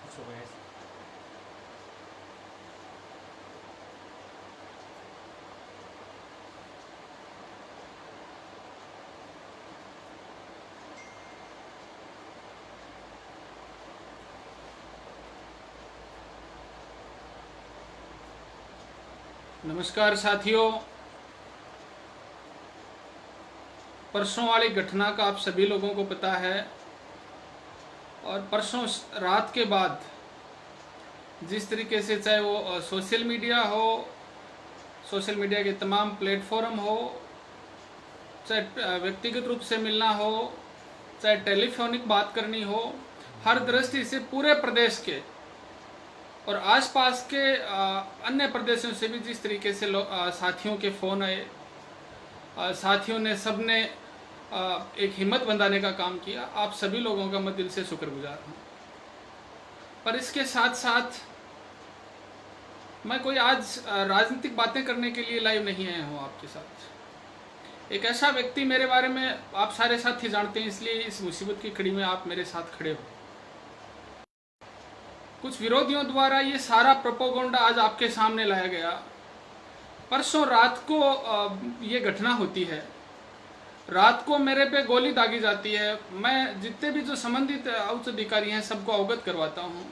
सो gas नमस्कार साथियों। परसों वाली घटना का आप सभी लोगों को पता है और परसों रात के बाद जिस तरीके से चाहे वो सोशल मीडिया हो, सोशल मीडिया के तमाम प्लेटफॉर्म हो, चाहे व्यक्तिगत रूप से मिलना हो, चाहे टेलीफोनिक बात करनी हो, हर दृष्टि से पूरे प्रदेश के और आसपास के अन्य प्रदेशों से भी जिस तरीके से साथियों के फ़ोन आए, साथियों ने सबने एक हिम्मत बंधाने का काम किया। आप सभी लोगों का मैं दिल से शुक्रगुजार हूँ। पर इसके साथ साथ मैं कोई आज राजनीतिक बातें करने के लिए लाइव नहीं आया हूँ आपके साथ। एक ऐसा व्यक्ति मेरे बारे में आप सारे साथी जानते हैं, इसलिए इस मुसीबत की कड़ी में आप मेरे साथ खड़े हो। कुछ विरोधियों द्वारा ये सारा प्रोपोगंडा आज आपके सामने लाया गया। परसों रात को ये घटना होती है, रात को मेरे पे गोली दागी जाती है। मैं जितने भी जो संबंधित उच्च अधिकारी हैं सबको अवगत करवाता हूँ।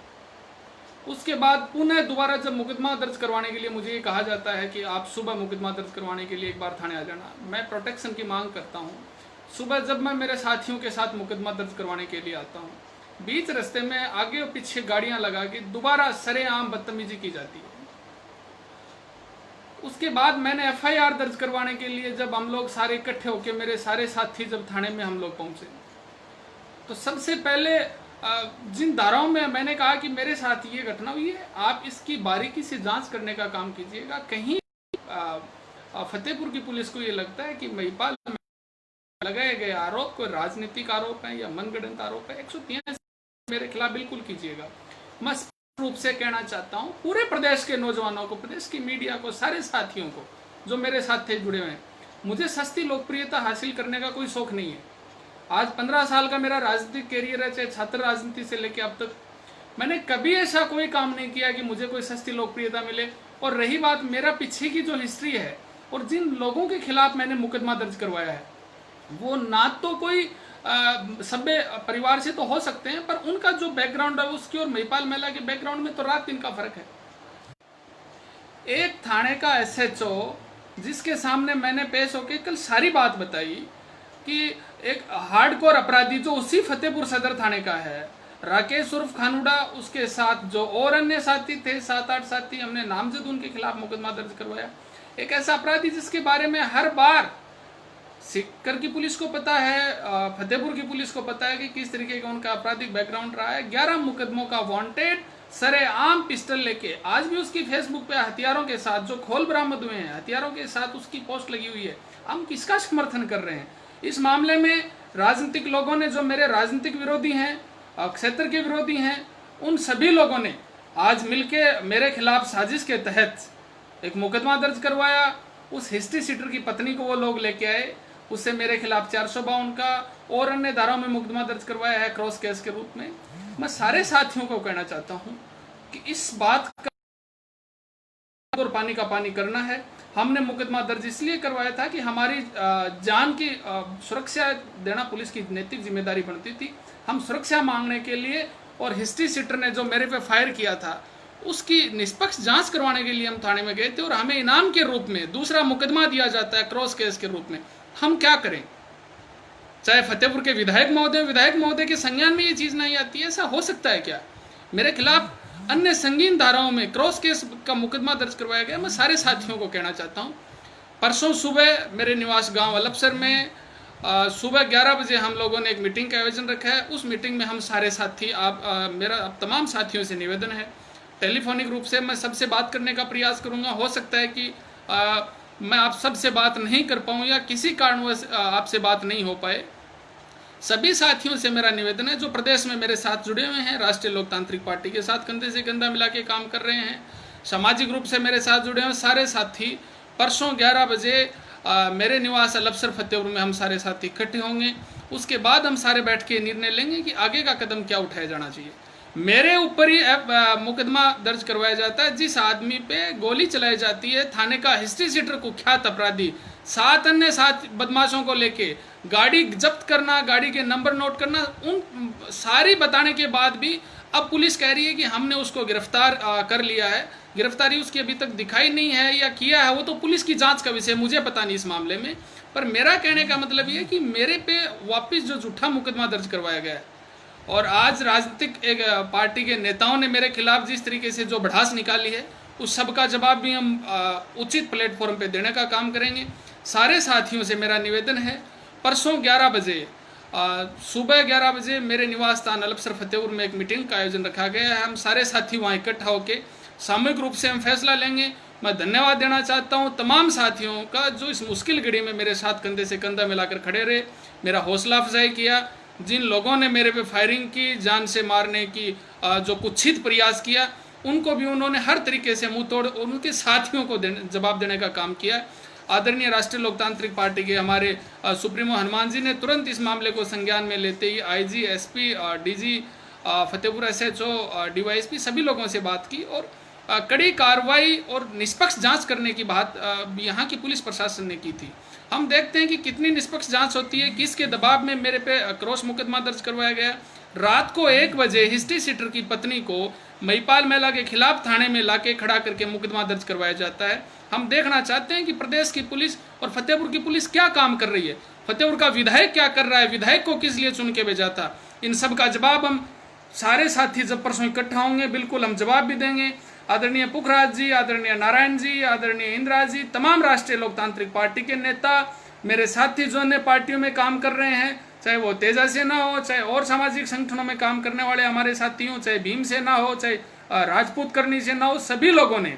उसके बाद पुनः दोबारा जब मुकदमा दर्ज करवाने के लिए मुझे ये कहा जाता है कि आप सुबह मुकदमा दर्ज करवाने के लिए एक बार थाने आ जाना, मैं प्रोटेक्शन की मांग करता हूँ। सुबह जब मैं मेरे साथियों के साथ मुकदमा दर्ज करवाने के लिए आता हूँ, बीच रास्ते में आगे और पीछे गाड़ियां लगा के दोबारा सरेआम बदतमीजी की जाती है। उसके बाद मैंने एफआईआर दर्ज करवाने के लिए जब हम लोग सारे इकट्ठे होकर, मेरे सारे साथी जब थाने में हम लोग पहुंचे, तो सबसे पहले जिन धाराओं में मैंने कहा कि मेरे साथ ये घटना हुई है, आप इसकी बारीकी से जांच करने का काम कीजिएगा। कहीं फतेहपुर की पुलिस को ये लगता है कि महिपाल में लगाए गए आरोप कोई राजनीतिक आरोप है या मनगढ़ंत आरोप है, 183 मेरे खिलाफ बिल्कुल कीजिएगा। मैं स्पष्ट रूप से कहना चाहता हूं पूरे प्रदेश के नौजवानों को, प्रदेश की मीडिया को, सारे साथियों को जो मेरे साथ थे जुड़े हुए हैं, मुझे सस्ती लोकप्रियता हासिल करने का कोई शौक नहीं है। आज 15 साल का मेरा राजनीतिक कैरियर है, चाहे छात्र राजनीति से लेकर अब तक मैंने कभी ऐसा कोई काम नहीं किया कि मुझे कोई सस्ती लोकप्रियता मिले। और रही बात मेरा पीछे की जो हिस्ट्री है और जिन लोगों के खिलाफ मैंने मुकदमा दर्ज करवाया है, वो ना तो कोई सभ्य परिवार से तो हो सकते हैं, पर उनका जो बैकग्राउंड है उसकी और महिपाल महिला के बैकग्राउंड में तो रात दिन का फर्क है। एक थाने का एसएचओ जिसके सामने मैंने पेश होकर कल सारी बात बताई कि एक हार्डकोर अपराधी जो उसी फतेहपुर सदर थाने का है, राकेश उर्फ खानुड़ा, उसके साथ जो और अन्य साथी थे, 7-8 साथी, हमने नामजद उनके खिलाफ मुकदमा दर्ज करवाया। एक ऐसा अपराधी जिसके बारे में हर बार सीकर की पुलिस को पता है, फतेहपुर की पुलिस को पता है कि किस तरीके का उनका आपराधिक बैकग्राउंड रहा है। 11 मुकदमों का वांटेड, सरेआम पिस्टल लेके, आज भी उसकी फेसबुक पे हथियारों के साथ जो खोल बरामद हुए हैं, हथियारों के साथ उसकी पोस्ट लगी हुई है। हम किसका समर्थन कर रहे हैं? इस मामले में राजनीतिक लोगों ने, जो मेरे राजनीतिक विरोधी हैं, क्षेत्र के विरोधी हैं, उन सभी लोगों ने आज मिलके मेरे खिलाफ साजिश के तहत एक मुकदमा दर्ज करवाया। उस हिस्ट्री सीटर की पत्नी को वो लोग लेके आए, उससे मेरे खिलाफ 452 का और अन्य धाराओं में मुकदमा दर्ज करवाया है क्रॉस केस के रूप में। मैं सारे साथियों को कहना चाहता हूं कि इस बात का और पानी का पानी करना है। हमने मुकदमा दर्ज इसलिए करवाया था कि हमारी जान की सुरक्षा देना पुलिस की नैतिक जिम्मेदारी बनती थी। हम सुरक्षा मांगने के लिए, और हिस्ट्री सीटर ने जो मेरे पे फायर किया था उसकी निष्पक्ष जांच करवाने के लिए हम थाने में गए थे, और हमें इनाम के रूप में दूसरा मुकदमा दिया जाता है क्रॉस केस के रूप में। हम क्या करें? चाहे फतेहपुर के विधायक महोदय के संज्ञान में ये चीज नहीं आती है, ऐसा हो सकता है क्या? मेरे खिलाफ अन्य संगीन धाराओं में क्रॉस केस का मुकदमा दर्ज करवाया गया। मैं सारे साथियों को कहना चाहता हूं, परसों सुबह मेरे निवास गांव अल्पसर में सुबह 11 बजे हम लोगों ने एक मीटिंग का आयोजन रखा है। उस मीटिंग में हम सारे साथी, मेरा तमाम साथियों से निवेदन है, टेलीफोनिक रूप से मैं सबसे बात करने का प्रयास करूंगा। हो सकता है कि मैं आप सबसे बात नहीं कर पाऊँ या किसी कारणवश आपसे बात नहीं हो पाए। सभी साथियों से मेरा निवेदन है जो प्रदेश में मेरे साथ जुड़े हुए हैं, राष्ट्रीय लोकतांत्रिक पार्टी के साथ कंधे से कंधा मिला के काम कर रहे हैं, सामाजिक रूप से मेरे साथ जुड़े हुए सारे साथी, परसों 11 बजे मेरे निवास अल्पसर फतेहपुर में हम सारे साथी इकट्ठे होंगे। उसके बाद हम सारे बैठ के निर्णय लेंगे कि आगे का कदम क्या उठाया जाना चाहिए। मेरे ऊपर ही मुकदमा दर्ज करवाया जाता है। जिस आदमी पे गोली चलाई जाती है, थाने का हिस्ट्री सीटर कुख्यात अपराधी, 7 अन्य बदमाशों को लेके गाड़ी जब्त करना, गाड़ी के नंबर नोट करना, उन सारी बताने के बाद भी अब पुलिस कह रही है कि हमने उसको गिरफ्तार कर लिया है। गिरफ्तारी उसकी अभी तक दिखाई नहीं है या किया है, वो तो पुलिस की जांच का विषय, मुझे पता नहीं इस मामले में। पर मेरा कहने का मतलब ये है कि मेरे पे वापस जो झूठा मुकदमा दर्ज करवाया गया है, और आज राजनीतिक एक पार्टी के नेताओं ने मेरे खिलाफ जिस तरीके से जो भड़ास निकाली है, उस सब का जवाब भी हम उचित प्लेटफॉर्म पे देने का काम करेंगे। सारे साथियों से मेरा निवेदन है, परसों 11 बजे सुबह 11 बजे मेरे निवास स्थान अल्पसर फतेहपुर में एक मीटिंग का आयोजन रखा गया है। हम सारे साथी वहाँ इकट्ठा होकर सामूहिक रूप से हम फैसला लेंगे। मैं धन्यवाद देना चाहता हूँ तमाम साथियों का जो इस मुश्किल घड़ी में मेरे साथ कंधे से कंधा मिलाकर खड़े रहे, मेरा हौसला अफजाई किया। जिन लोगों ने मेरे पे फायरिंग की, जान से मारने की जो कुत्सित प्रयास किया, उनको भी उन्होंने हर तरीके से मुंह तोड़, उनके साथियों को जवाब देने का काम किया। आदरणीय राष्ट्रीय लोकतांत्रिक पार्टी के हमारे सुप्रीमो हनुमान जी ने तुरंत इस मामले को संज्ञान में लेते ही IG, SP, DG, Fatehpur SHO, DYSP सभी लोगों से बात की और कड़ी कार्रवाई और निष्पक्ष जांच करने की बात यहाँ की पुलिस प्रशासन ने की थी। हम देखते हैं कि कितनी निष्पक्ष जांच होती है, किसके दबाव में मेरे पे क्रॉस मुकदमा दर्ज करवाया गया। रात को 1 बजे हिस्ट्री सीटर की पत्नी को महिपाल मेला के खिलाफ थाने में लाके खड़ा करके मुकदमा दर्ज करवाया जाता है। हम देखना चाहते हैं कि प्रदेश की पुलिस और फतेहपुर की पुलिस क्या काम कर रही है, फतेहपुर का विधायक क्या कर रहा है, विधायक को किस लिए चुन के भेजा था। इन सब का जवाब हम सारे साथी जब परसों इकट्ठा होंगे बिल्कुल हम जवाब भी देंगे। आदरणीय पुखराज जी, आदरणीय नारायण जी, आदरणीय इंदिरा जी, तमाम राष्ट्रीय लोकतांत्रिक पार्टी के नेता, मेरे साथी जो अन्य पार्टियों में काम कर रहे हैं, चाहे वो तेजा सेना हो, चाहे और सामाजिक संगठनों में काम करने वाले हमारे साथी हों, चाहे भीम सेना हो, चाहे राजपूत करनी सेना हो, सभी लोगों ने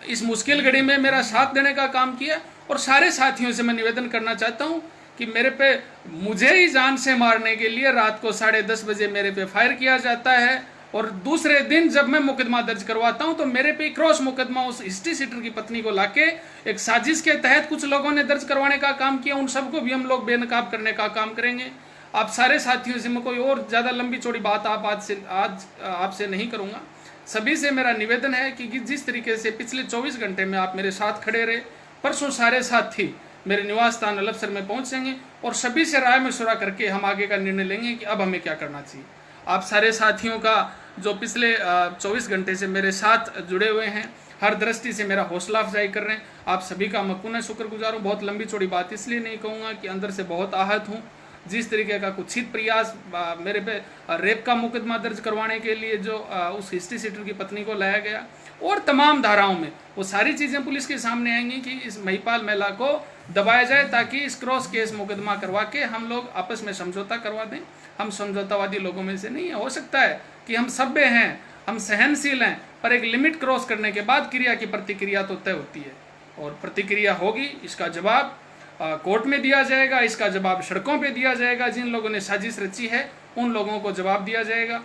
इस मुश्किल घड़ी में मेरा साथ देने का काम किया। और सारे साथियों से मैं निवेदन करना चाहता हूँ कि मेरे पे, मुझे ही जान से मारने के लिए रात को 10:30 बजे मेरे पे फायर किया जाता है और दूसरे दिन जब मैं मुकदमा दर्ज करवाता हूं तो मेरे पे क्रॉस मुकदमा उस हिस्ट्री सीटर की पत्नी को लाके एक साजिश के तहत कुछ लोगों ने दर्ज करवाने का काम किया। उन सबको भी हम लोग बेनकाब करने का काम करेंगे। आप सारे साथियों से मैं कोई और ज़्यादा लंबी चौड़ी बात आज आपसे नहीं करूँगा। सभी से मेरा निवेदन है कि जिस तरीके से पिछले 24 घंटे में आप मेरे साथ खड़े रहे, परसों सारे साथी मेरे निवास स्थान अल्पसर में पहुँचेंगे और सभी से राय मशवरा करके हम आगे का निर्णय लेंगे कि अब हमें क्या करना चाहिए। आप सारे साथियों का जो पिछले 24 घंटे से मेरे साथ जुड़े हुए हैं, हर दृष्टि से मेरा हौसला अफजाई कर रहे हैं, आप सभी का मैं पुनः शुक्रगुजार हूँ। बहुत लंबी चौड़ी बात इसलिए नहीं कहूँगा कि अंदर से बहुत आहत हूँ। जिस तरीके का कुत्सित प्रयास मेरे पे रेप का मुकदमा दर्ज करवाने के लिए जो उस हिस्ट्री सीटर की पत्नी को लाया गया और तमाम धाराओं में, वो सारी चीज़ें पुलिस के सामने आएंगी कि इस महिपाल मेला को दबाया जाए ताकि इस क्रॉस केस मुकदमा करवा के हम लोग आपस में समझौता करवा दें। हम समझौतावादी लोगों में से नहीं है। हो सकता है कि हम सभ्य हैं, हम सहनशील हैं, पर एक लिमिट क्रॉस करने के बाद क्रिया की प्रतिक्रिया तो तय होती है और प्रतिक्रिया होगी। इसका जवाब कोर्ट में दिया जाएगा, इसका जवाब सड़कों पे दिया जाएगा। जिन लोगों ने साजिश रची है उन लोगों को जवाब दिया जाएगा।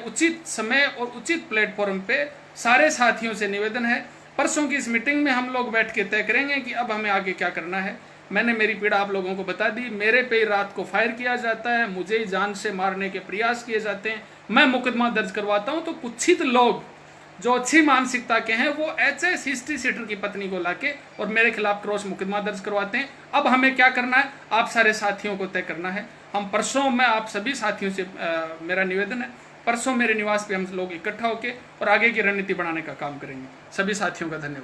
उचित समय और उचित प्लेटफॉर्म पे सारे साथियों से निवेदन है, परसों की इस मीटिंग में हम लोग बैठ के तय करेंगे कि अब हमें आगे क्या करना है। मैंने मेरी पीड़ा आप लोगों को बता दी। मेरे पे रात को फायर किया जाता है, मुझे ही जान से मारने के प्रयास किए जाते हैं, मैं मुकदमा दर्ज करवाता हूं तो कुछ लोग जो अच्छी मानसिकता के हैं वो एचएस हिस्ट्री सीटर की पत्नी को लाके और मेरे खिलाफ क्रॉस मुकदमा दर्ज करवाते हैं। अब हमें क्या करना है, आप सारे साथियों को तय करना है। हम परसों, मैं आप सभी साथियों से मेरा निवेदन है, परसों मेरे निवास पे हम लोग इकट्ठा होकर और आगे की रणनीति बनाने का काम करेंगे। सभी साथियों का धन्यवाद।